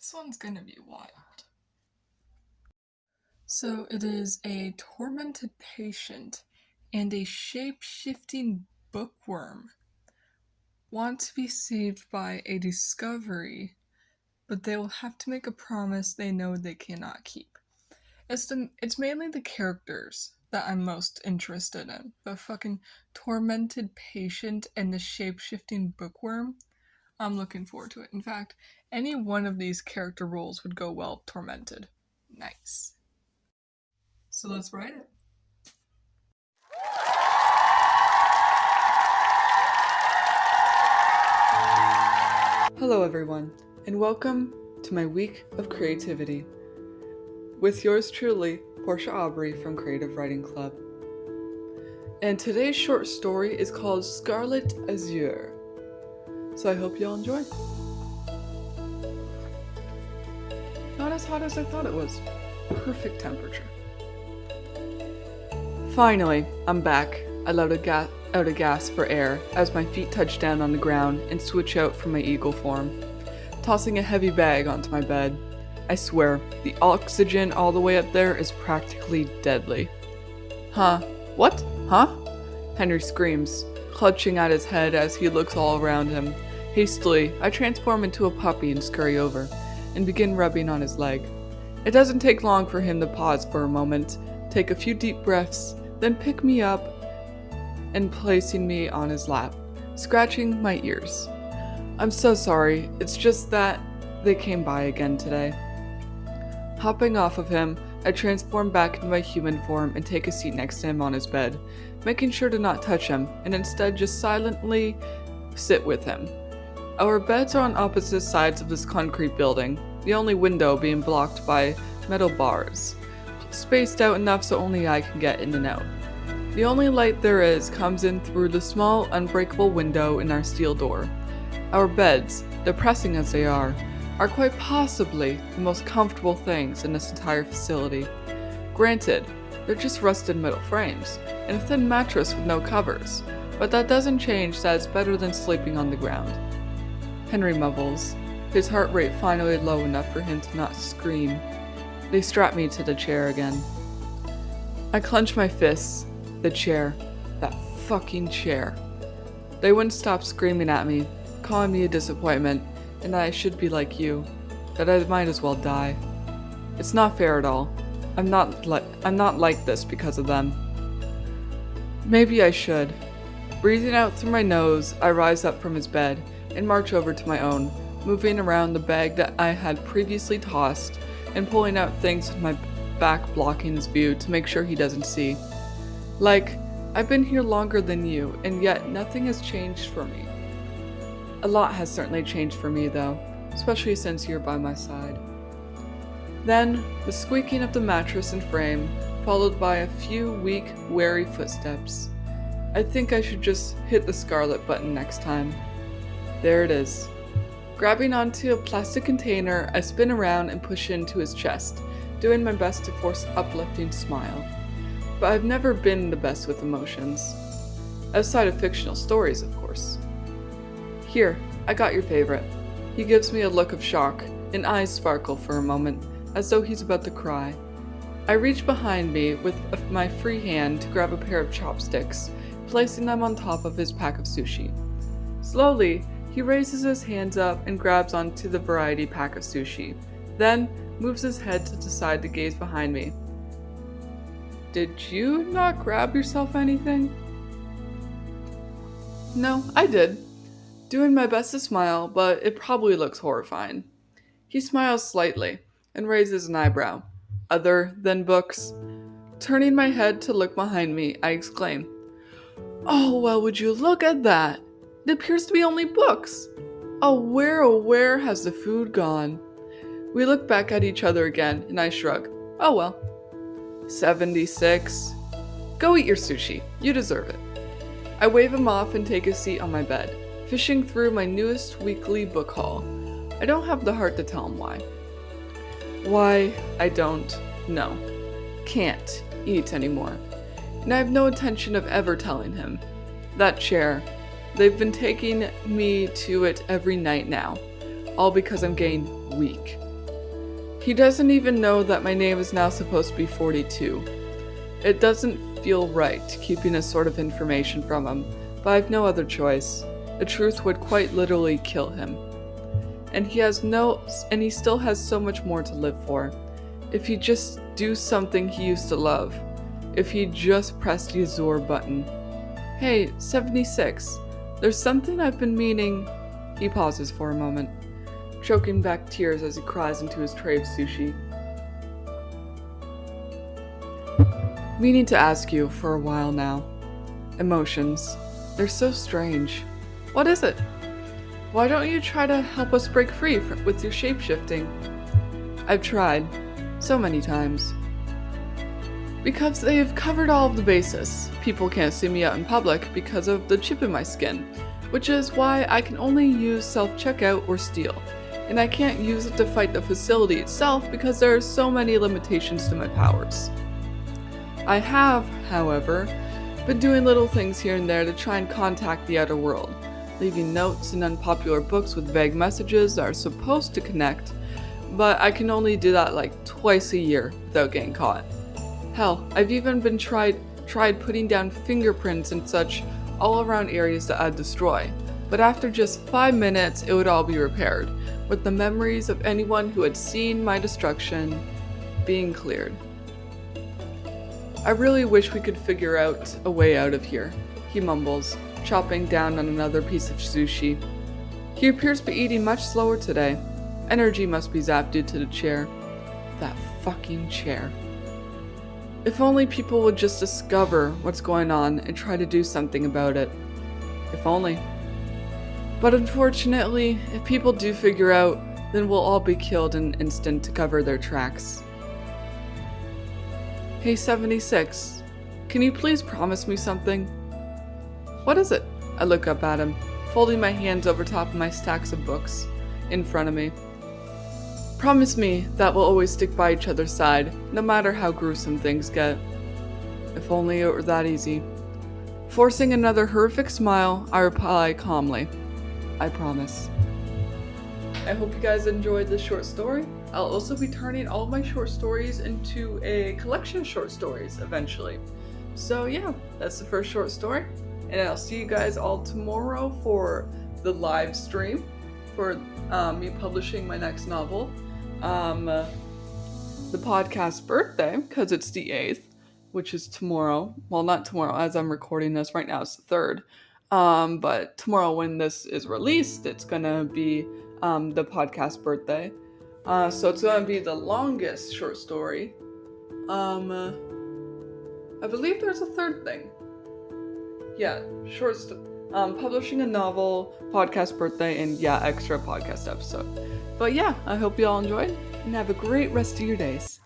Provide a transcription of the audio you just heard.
This one's gonna be wild. So it is a tormented patient and a shape-shifting bookworm want to be saved by a discovery, but they will have to make a promise they know they cannot keep. It's mainly the characters that I'm most interested in. The fucking tormented patient and the shape-shifting bookworm. I'm looking forward to it. In fact, any one of these character roles would go well with tormented. Nice. So let's write it. Hello everyone, and welcome to my week of creativity. With yours truly, Porscha Aubrey from Creative Writing Club. And today's short story is called Scarlet Azure. So I hope you'll enjoy. Not as hot as I thought it was. Perfect temperature. Finally, I'm back. I let out a gasp for air as my feet touch down on the ground and switch out from my eagle form, tossing a heavy bag onto my bed. I swear, the oxygen all the way up there is practically deadly. Huh? What? Huh? Henry screams, clutching at his head as he looks all around him. Hastily, I transform into a puppy and scurry over, and begin rubbing on his leg. It doesn't take long for him to pause for a moment, take a few deep breaths, then pick me up and placing me on his lap, scratching my ears. I'm so sorry, it's just that they came by again today. Hopping off of him, I transform back into my human form and take a seat next to him on his bed, making sure to not touch him and instead just silently sit with him. Our beds are on opposite sides of this concrete building, the only window being blocked by metal bars, spaced out enough so only I can get in and out. The only light there is comes in through the small, unbreakable window in our steel door. Our beds, depressing as they are quite possibly the most comfortable things in this entire facility. Granted, they're just rusted metal frames, and a thin mattress with no covers, but that doesn't change that it's better than sleeping on the ground. Henry mumbles, his heart rate finally low enough for him to not scream. They strap me to the chair again. I clench my fists. The chair. That fucking chair. They wouldn't stop screaming at me, calling me a disappointment, and that I should be like you, that I might as well die. It's not fair at all. I'm not like this because of them. Maybe I should. Breathing out through my nose, I rise up from his bed and march over to my own, moving around the bag that I had previously tossed and pulling out things with my back blocking his view to make sure he doesn't see. Like, I've been here longer than you, and yet nothing has changed for me. A lot has certainly changed for me, though, especially since you're by my side. Then, the squeaking of the mattress and frame, followed by a few weak, wary footsteps. I think I should just hit the Scarlet button next time. There it is. Grabbing onto a plastic container, I spin around and push into his chest, doing my best to force an uplifting smile. But I've never been the best with emotions. Outside of fictional stories, of course. Here, I got your favorite. He gives me a look of shock, and eyes sparkle for a moment, as though he's about to cry. I reach behind me with my free hand to grab a pair of chopsticks, placing them on top of his pack of sushi. Slowly, he raises his hands up and grabs onto the variety pack of sushi, then moves his head to the side to gaze behind me. Did you not grab yourself anything? No, I did. Doing my best to smile, but it probably looks horrifying. He smiles slightly and raises an eyebrow. Other than books? Turning my head to look behind me, I exclaim, "Oh, well, would you look at that? It appears to be only books. Oh, where has the food gone?" We look back at each other again, and I shrug. Oh well. 76. Go eat your sushi. You deserve it. I wave him off and take a seat on my bed, fishing through my newest weekly book haul. I don't have the heart to tell him why. Why, I don't know. Can't eat anymore. And I have no intention of ever telling him. That chair. They've been taking me to it every night now. All because I'm getting weak. He doesn't even know that my name is now supposed to be 42. It doesn't feel right keeping this sort of information from him, but I've no other choice. The truth would quite literally kill him. And he still has so much more to live for. If he'd just do something he used to love. If he'd just press the Azure button. Hey, 76. There's something I've been meaning. He pauses for a moment, choking back tears as he cries into his tray of sushi. Meaning to ask you for a while now. Emotions. They're so strange. What is it? Why don't you try to help us break free with your shape-shifting? I've tried. So many times. Because they've covered all of the bases. People can't see me out in public because of the chip in my skin, which is why I can only use self-checkout or steal. And I can't use it to fight the facility itself because there are so many limitations to my powers. I have, however, been doing little things here and there to try and contact the outer world, leaving notes and unpopular books with vague messages that are supposed to connect, but I can only do that like twice a year without getting caught. Hell, I've even been tried putting down fingerprints and such all around areas that I'd destroy, but after just 5 minutes it would all be repaired, with the memories of anyone who had seen my destruction being cleared. I really wish we could figure out a way out of here, he mumbles, chopping down on another piece of sushi. He appears to be eating much slower today. Energy must be zapped due to the chair. That fucking chair. If only people would just discover what's going on and try to do something about it. If only. But unfortunately, if people do figure out, then we'll all be killed in an instant to cover their tracks. Hey 76, can you please promise me something? What is it? I look up at him, folding my hands over top of my stacks of books in front of me. Promise me that we'll always stick by each other's side, no matter how gruesome things get. If only it were that easy. Forcing another horrific smile, I reply calmly, I promise. I hope you guys enjoyed this short story. I'll also be turning all of my short stories into a collection of short stories eventually. So yeah, that's the first short story. And I'll see you guys all tomorrow for the live stream for me publishing my next novel. The podcast birthday, because it's the 8th, which is tomorrow. Well, not tomorrow, as I'm recording this. Right now it's the 3rd. But tomorrow when this is released, it's gonna be the podcast birthday. So it's gonna be the longest short story. I believe there's a third thing. Yeah, publishing a novel, podcast birthday, and yeah, extra podcast episode. But yeah, I hope you all enjoyed, and have a great rest of your days.